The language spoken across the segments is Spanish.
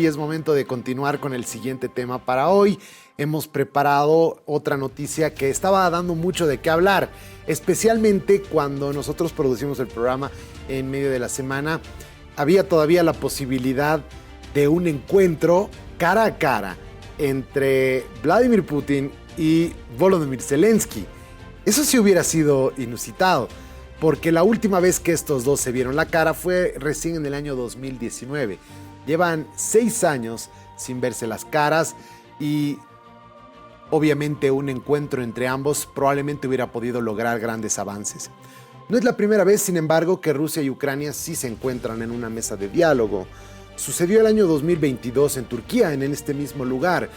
Y es momento de continuar con el siguiente tema para hoy. Hemos preparado otra noticia que estaba dando mucho de qué hablar, especialmente cuando nosotros producimos el programa en medio de la semana. Había todavía la posibilidad de un encuentro cara a cara entre Vladimir Putin y Volodymyr Zelensky. Eso sí hubiera sido inusitado, porque la última vez que estos dos se vieron la cara fue recién en el año 2019. Llevan 6 años sin verse las caras y obviamente un encuentro entre ambos probablemente hubiera podido lograr grandes avances. No es la primera vez, sin embargo, que Rusia y Ucrania sí se encuentran en una mesa de diálogo. Sucedió el año 2022 en Turquía, en este mismo lugar.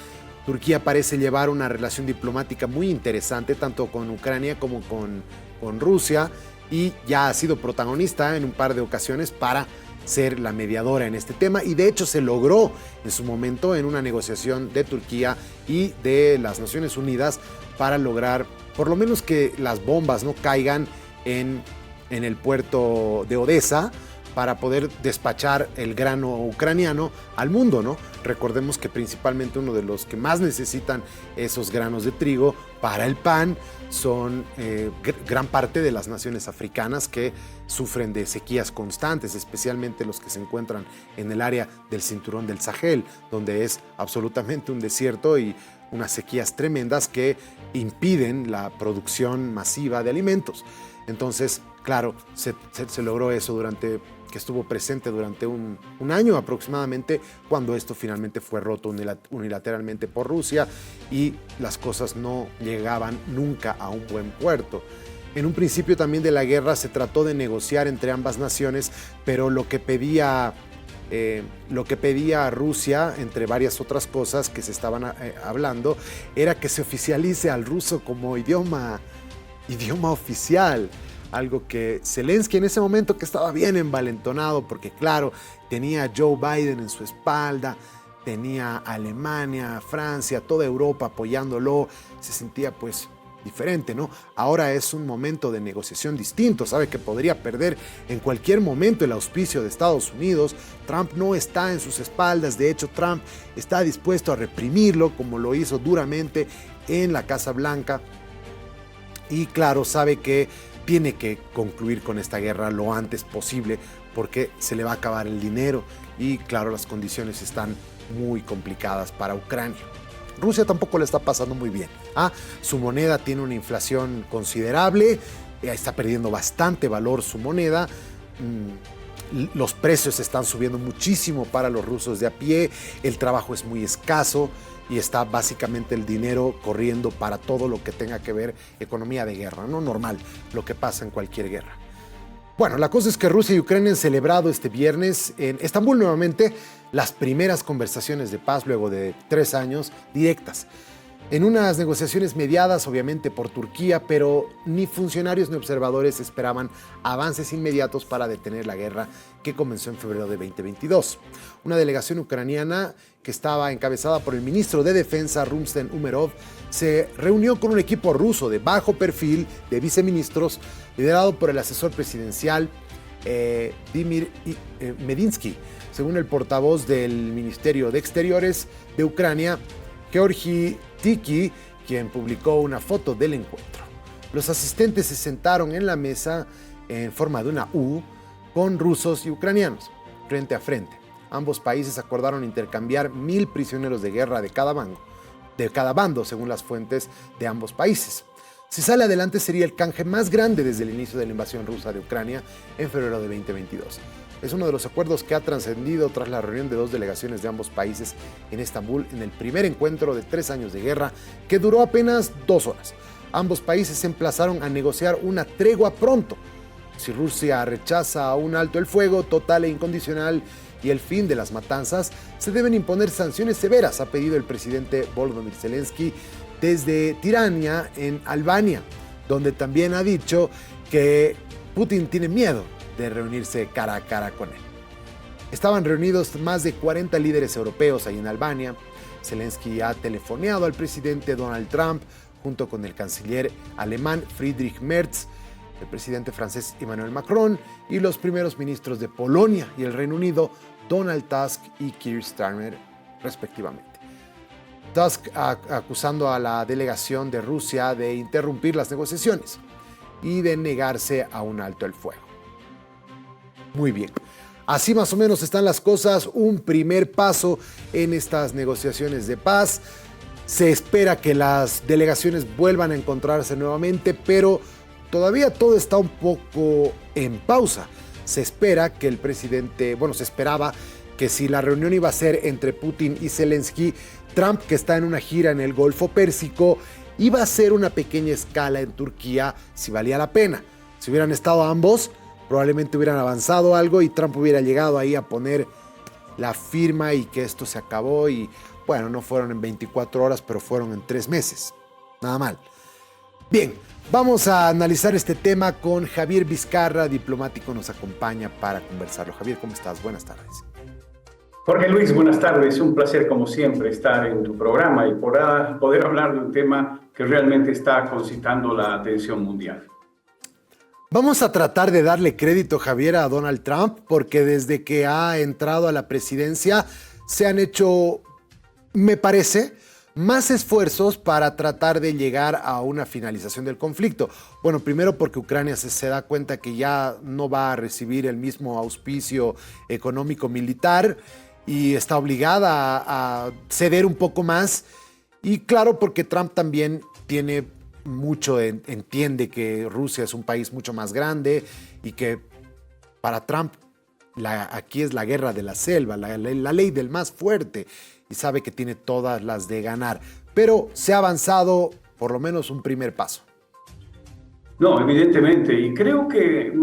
Turquía parece llevar una relación diplomática muy interesante, tanto con Ucrania como con Rusia, y ya ha sido protagonista en un par de ocasiones para ser la mediadora en este tema, y de hecho se logró en su momento en una negociación de Turquía y de las Naciones Unidas para lograr por lo menos que las bombas no caigan en el puerto de Odessa, para poder despachar el grano ucraniano al mundo, ¿no? Recordemos que principalmente uno de los que más necesitan esos granos de trigo para el pan son gran parte de las naciones africanas que sufren de sequías constantes, especialmente los que se encuentran en el área del cinturón del Sahel, donde es absolutamente un desierto y unas sequías tremendas que impiden la producción masiva de alimentos. Entonces, claro, se logró eso que estuvo presente durante un año aproximadamente, cuando esto finalmente fue roto unilateralmente por Rusia y las cosas no llegaban nunca a un buen puerto. En un principio también de la guerra se trató de negociar entre ambas naciones, pero lo que pedía Rusia, entre varias otras cosas que se estaban hablando, era que se oficialice al ruso como idioma oficial. Algo que Zelensky en ese momento, que estaba bien envalentonado, porque claro, tenía a Joe Biden en su espalda, tenía a Alemania, Francia, toda Europa apoyándolo, se sentía pues diferente, ¿no? Ahora es un momento de negociación distinto, sabe que podría perder en cualquier momento el auspicio de Estados Unidos. Trump no está en sus espaldas, de hecho Trump está dispuesto a reprimirlo, como lo hizo duramente en la Casa Blanca, y claro, sabe que tiene que concluir con esta guerra lo antes posible, porque se le va a acabar el dinero y claro, las condiciones están muy complicadas para Ucrania. Rusia tampoco le está pasando muy bien. Su moneda tiene una inflación considerable, está perdiendo bastante valor su moneda. Los precios están subiendo muchísimo para los rusos de a pie, el trabajo es muy escaso y está básicamente el dinero corriendo para todo lo que tenga que ver economía de guerra, ¿no? Normal, lo que pasa en cualquier guerra. Bueno, la cosa es que Rusia y Ucrania han celebrado este viernes en Estambul nuevamente las primeras conversaciones de paz luego de 3 años directas. En unas negociaciones mediadas obviamente por Turquía, pero ni funcionarios ni observadores esperaban avances inmediatos para detener la guerra que comenzó en febrero de 2022. Una delegación ucraniana que estaba encabezada por el ministro de Defensa Rustem Umerov se reunió con un equipo ruso de bajo perfil de viceministros liderado por el asesor presidencial Dmytro Medinsky, según el portavoz del Ministerio de Exteriores de Ucrania, Georgy Tiki, quien publicó una foto del encuentro. Los asistentes se sentaron en la mesa en forma de una U con rusos y ucranianos, frente a frente. Ambos países acordaron intercambiar 1,000 prisioneros de guerra de cada bando, según las fuentes de ambos países. Si sale adelante, sería el canje más grande desde el inicio de la invasión rusa de Ucrania en febrero de 2022. Es uno de los acuerdos que ha trascendido tras la reunión de 2 delegaciones de ambos países en Estambul en el primer encuentro de 3 años de guerra que duró apenas 2 horas. Ambos países se emplazaron a negociar una tregua pronto. Si Rusia rechaza un alto el fuego total e incondicional y el fin de las matanzas, se deben imponer sanciones severas, ha pedido el presidente Volodymyr Zelensky desde Tirana, en Albania, donde también ha dicho que Putin tiene miedo de reunirse cara a cara con él. Estaban reunidos más de 40 líderes europeos ahí en Albania. Zelensky ha telefoneado al presidente Donald Trump junto con el canciller alemán Friedrich Merz, el presidente francés Emmanuel Macron y los primeros ministros de Polonia y el Reino Unido, Donald Tusk y Keir Starmer, respectivamente. Tusk acusando a la delegación de Rusia de interrumpir las negociaciones y de negarse a un alto el fuego. Muy bien. Así más o menos están las cosas, un primer paso en estas negociaciones de paz. Se espera que las delegaciones vuelvan a encontrarse nuevamente, pero todavía todo está un poco en pausa. Se espera que el presidente, se esperaba que si la reunión iba a ser entre Putin y Zelensky, Trump, que está en una gira en el Golfo Pérsico, iba a hacer una pequeña escala en Turquía si valía la pena. Si hubieran estado ambos, probablemente hubieran avanzado algo y Trump hubiera llegado ahí a poner la firma y que esto se acabó y no fueron en 24 horas, pero fueron en 3 meses. Nada mal. Bien, vamos a analizar este tema con Javier Vizcarra, diplomático, nos acompaña para conversarlo. Javier, ¿cómo estás? Buenas tardes. Jorge Luis, buenas tardes. Un placer, como siempre, estar en tu programa y poder hablar de un tema que realmente está concitando la atención mundial. Vamos a tratar de darle crédito, Javier, a Donald Trump, porque desde que ha entrado a la presidencia se han hecho, me parece, más esfuerzos para tratar de llegar a una finalización del conflicto. Primero porque Ucrania se da cuenta que ya no va a recibir el mismo auspicio económico militar y está obligada a ceder un poco más. Y claro, porque Trump también entiende que Rusia es un país mucho más grande y que para Trump aquí es la guerra de la selva, la ley del más fuerte, y sabe que tiene todas las de ganar. Pero se ha avanzado por lo menos un primer paso. No, evidentemente, y creo que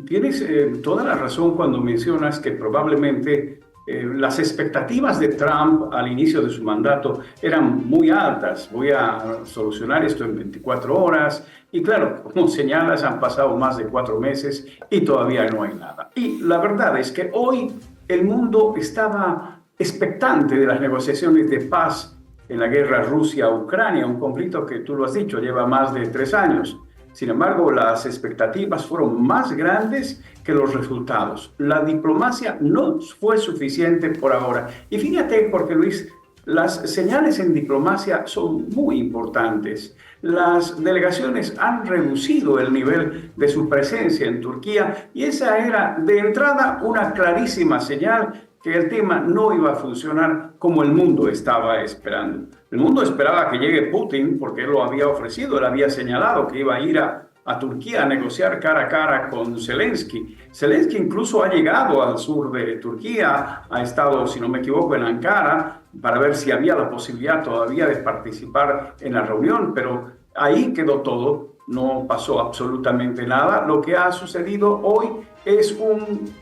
tienes toda la razón cuando mencionas que probablemente las expectativas de Trump al inicio de su mandato eran muy altas. Voy a solucionar esto en 24 horas. Y claro, como señalas, han pasado más de 4 meses y todavía no hay nada. Y la verdad es que hoy el mundo estaba expectante de las negociaciones de paz en la guerra Rusia-Ucrania, un conflicto que tú lo has dicho, lleva más de 3 años. Sin embargo, las expectativas fueron más grandes que los resultados. La diplomacia no fue suficiente por ahora. Y fíjate, Jorge Luis, las señales en diplomacia son muy importantes. Las delegaciones han reducido el nivel de su presencia en Turquía y esa era de entrada una clarísima señal que el tema no iba a funcionar como el mundo estaba esperando. El mundo esperaba que llegue Putin porque él lo había ofrecido, él había señalado que iba a ir a Turquía a negociar cara a cara con Zelensky. Zelensky incluso ha llegado al sur de Turquía, ha estado, si no me equivoco, en Ankara para ver si había la posibilidad todavía de participar en la reunión, pero ahí quedó todo, no pasó absolutamente nada. Lo que ha sucedido hoy es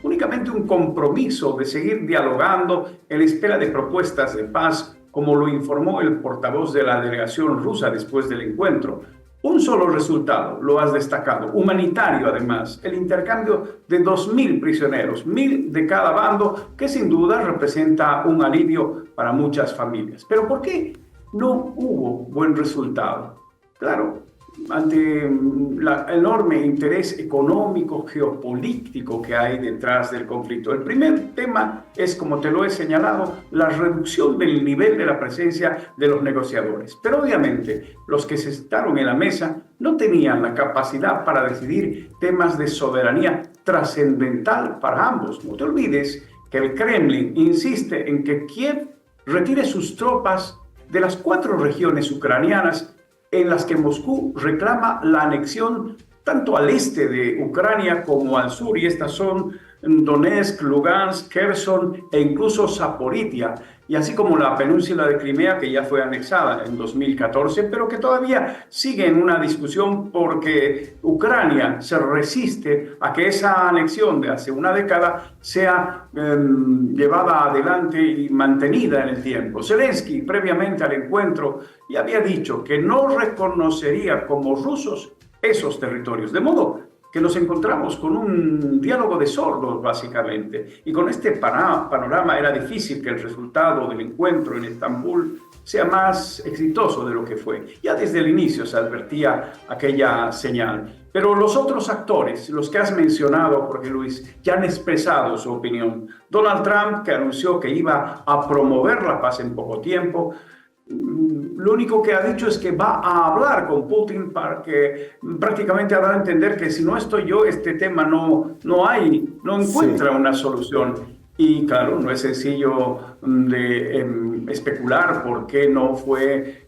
únicamente un compromiso de seguir dialogando en espera de propuestas de paz, como lo informó el portavoz de la delegación rusa después del encuentro. Un solo resultado, lo has destacado, humanitario además, el intercambio de 2.000 prisioneros, 1.000 de cada bando, que sin duda representa un alivio para muchas familias. Pero ¿por qué no hubo buen resultado? Claro, ante el enorme interés económico, geopolítico que hay detrás del conflicto. El primer tema es, como te lo he señalado, la reducción del nivel de la presencia de los negociadores. Pero obviamente los que se sentaron en la mesa no tenían la capacidad para decidir temas de soberanía trascendental para ambos. No te olvides que el Kremlin insiste en que Kiev retire sus tropas de las 4 regiones ucranianas en las que Moscú reclama la anexión tanto al este de Ucrania como al sur, y estas son Donetsk, Lugansk, Kherson e incluso Zaporizhia, y así como la península de Crimea, que ya fue anexada en 2014, pero que todavía sigue en una discusión porque Ucrania se resiste a que esa anexión de hace una década sea llevada adelante y mantenida en el tiempo. Zelensky, previamente al encuentro, ya había dicho que no reconocería como rusos esos territorios, de modo que nos encontramos con un diálogo de sordos, básicamente. Y con este panorama era difícil que el resultado del encuentro en Estambul sea más exitoso de lo que fue. Ya desde el inicio se advertía aquella señal. Pero los otros actores, los que has mencionado, Jorge Luis, ya han expresado su opinión. Donald Trump, que anunció que iba a promover la paz en poco tiempo, lo único que ha dicho es que va a hablar con Putin para que prácticamente ha dado a entender que si no estoy yo, este tema no encuentra una solución. Y claro, no es sencillo de especular por qué no fue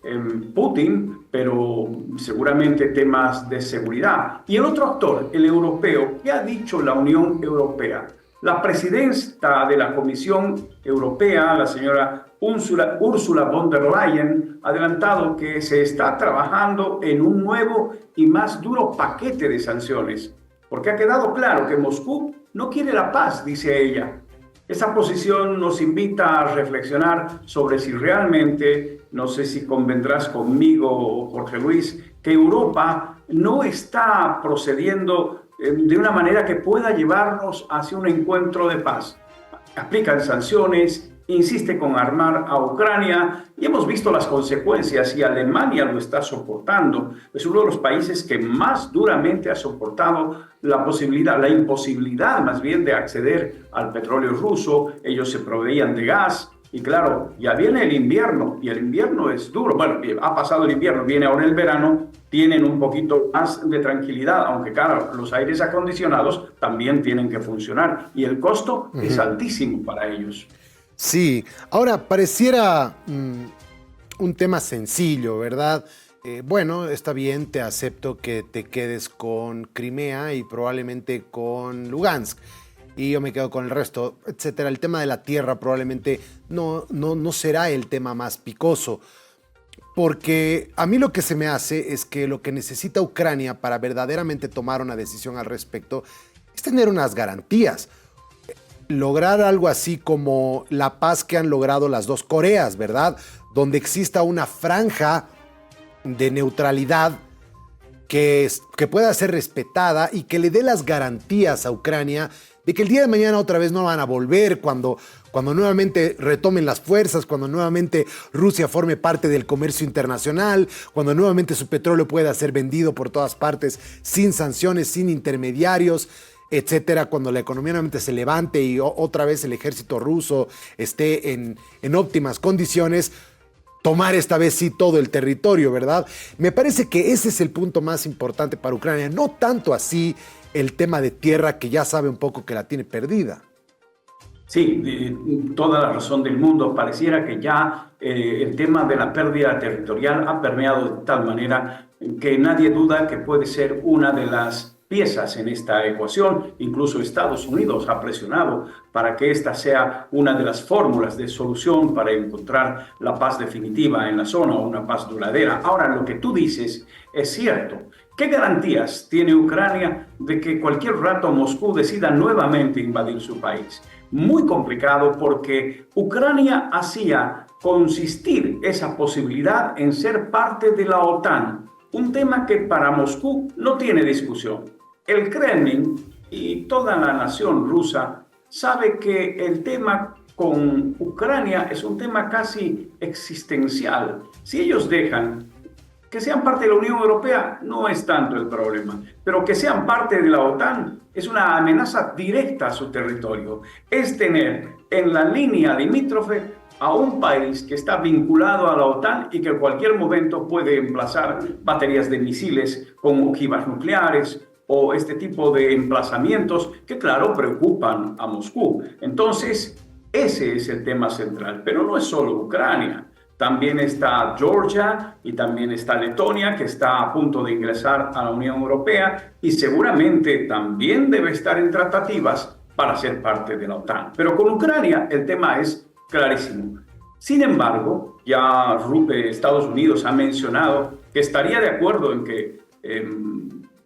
Putin, pero seguramente temas de seguridad. Y el otro actor, el europeo, ¿qué ha dicho la Unión Europea? La presidenta de la Comisión Europea, la señora Ursula von der Leyen, ha adelantado que se está trabajando en un nuevo y más duro paquete de sanciones, porque ha quedado claro que Moscú no quiere la paz, dice ella. Esa posición nos invita a reflexionar sobre si realmente, no sé si convendrás conmigo, Jorge Luis, que Europa no está procediendo de una manera que pueda llevarnos hacia un encuentro de paz. Aplican sanciones, insiste con armar a Ucrania y hemos visto las consecuencias y Alemania lo está soportando. Es uno de los países que más duramente ha soportado la imposibilidad más bien de acceder al petróleo ruso. Ellos se proveían de gas y claro, ya viene el invierno y el invierno es duro. Bueno, ha pasado el invierno, viene ahora el verano, tienen un poquito más de tranquilidad, aunque claro, los aires acondicionados también tienen que funcionar y el costo es altísimo para ellos. Sí, ahora pareciera un tema sencillo, ¿verdad? Bueno, está bien, te acepto que te quedes con Crimea y probablemente con Lugansk, y yo me quedo con el resto, etcétera. El tema de la tierra probablemente no será el tema más picoso, porque a mí lo que se me hace es que lo que necesita Ucrania para verdaderamente tomar una decisión al respecto es tener unas garantías. Lograr algo así como la paz que han logrado las dos Coreas, ¿verdad? Donde exista una franja de neutralidad que pueda ser respetada y que le dé las garantías a Ucrania de que el día de mañana otra vez no van a volver cuando nuevamente retomen las fuerzas, cuando nuevamente Rusia forme parte del comercio internacional, cuando nuevamente su petróleo pueda ser vendido por todas partes sin sanciones, sin intermediarios, etcétera, cuando la economía nuevamente se levante y otra vez el ejército ruso esté en óptimas condiciones, tomar esta vez sí todo el territorio, ¿verdad? Me parece que ese es el punto más importante para Ucrania, no tanto así el tema de tierra, que ya sabe un poco que la tiene perdida. Sí, toda la razón del mundo. Pareciera que ya el tema de la pérdida territorial ha permeado de tal manera que nadie duda que puede ser una de las piezas en esta ecuación. Incluso Estados Unidos ha presionado para que esta sea una de las fórmulas de solución para encontrar la paz definitiva en la zona o una paz duradera. Ahora, lo que tú dices es cierto. ¿Qué garantías tiene Ucrania de que cualquier rato Moscú decida nuevamente invadir su país? Muy complicado, porque Ucrania hacía consistir esa posibilidad en ser parte de la OTAN, un tema que para Moscú no tiene discusión. El Kremlin y toda la nación rusa sabe que el tema con Ucrania es un tema casi existencial. Si ellos dejan que sean parte de la Unión Europea, no es tanto el problema, pero que sean parte de la OTAN es una amenaza directa a su territorio. Es tener en la línea limítrofe a un país que está vinculado a la OTAN y que en cualquier momento puede emplazar baterías de misiles con ojivas nucleares o este tipo de emplazamientos que, claro, preocupan a Moscú. Entonces, ese es el tema central, pero no es solo Ucrania. También está Georgia y también está Letonia, que está a punto de ingresar a la Unión Europea y seguramente también debe estar en tratativas para ser parte de la OTAN. Pero con Ucrania el tema es clarísimo. Sin embargo, ya Estados Unidos ha mencionado que estaría de acuerdo en que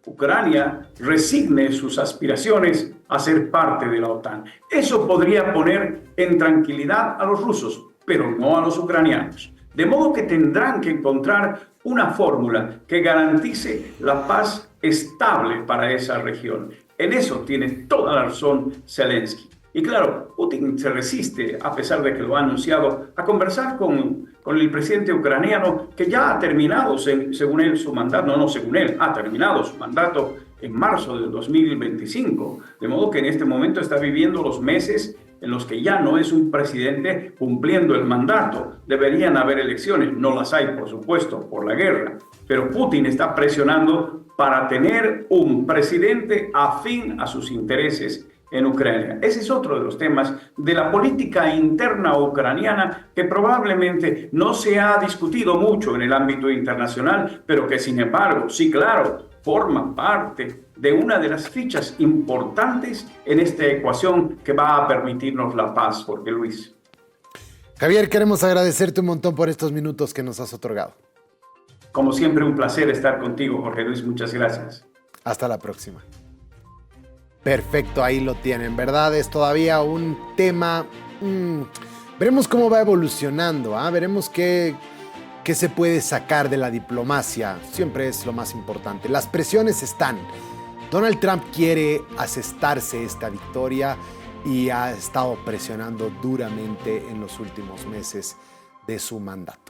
Ucrania resigne sus aspiraciones a ser parte de la OTAN. Eso podría poner en tranquilidad a los rusos, pero no a los ucranianos. De modo que tendrán que encontrar una fórmula que garantice la paz estable para esa región. En eso tiene toda la razón Zelensky. Y claro, Putin se resiste, a pesar de que lo ha anunciado, a conversar con el presidente ucraniano, que ya ha terminado, según él, su mandato, no, según él, ha terminado su mandato en marzo del 2025. De modo que en este momento está viviendo los meses en los que ya no es un presidente cumpliendo el mandato. Deberían haber elecciones, no las hay, por supuesto, por la guerra, pero Putin está presionando para tener un presidente afín a sus intereses en Ucrania. Ese es otro de los temas de la política interna ucraniana que probablemente no se ha discutido mucho en el ámbito internacional, pero que sin embargo, sí, claro, forma parte de una de las fichas importantes en esta ecuación que va a permitirnos la paz, Jorge Luis. Javier, queremos agradecerte un montón por estos minutos que nos has otorgado. Como siempre, un placer estar contigo, Jorge Luis. Muchas gracias. Hasta la próxima. Perfecto, ahí lo tienen, ¿verdad? Es todavía un tema... veremos cómo va evolucionando, ¿eh? Veremos qué se puede sacar de la diplomacia. Siempre es lo más importante. Las presiones están. Donald Trump quiere asestarse esta victoria y ha estado presionando duramente en los últimos meses de su mandato.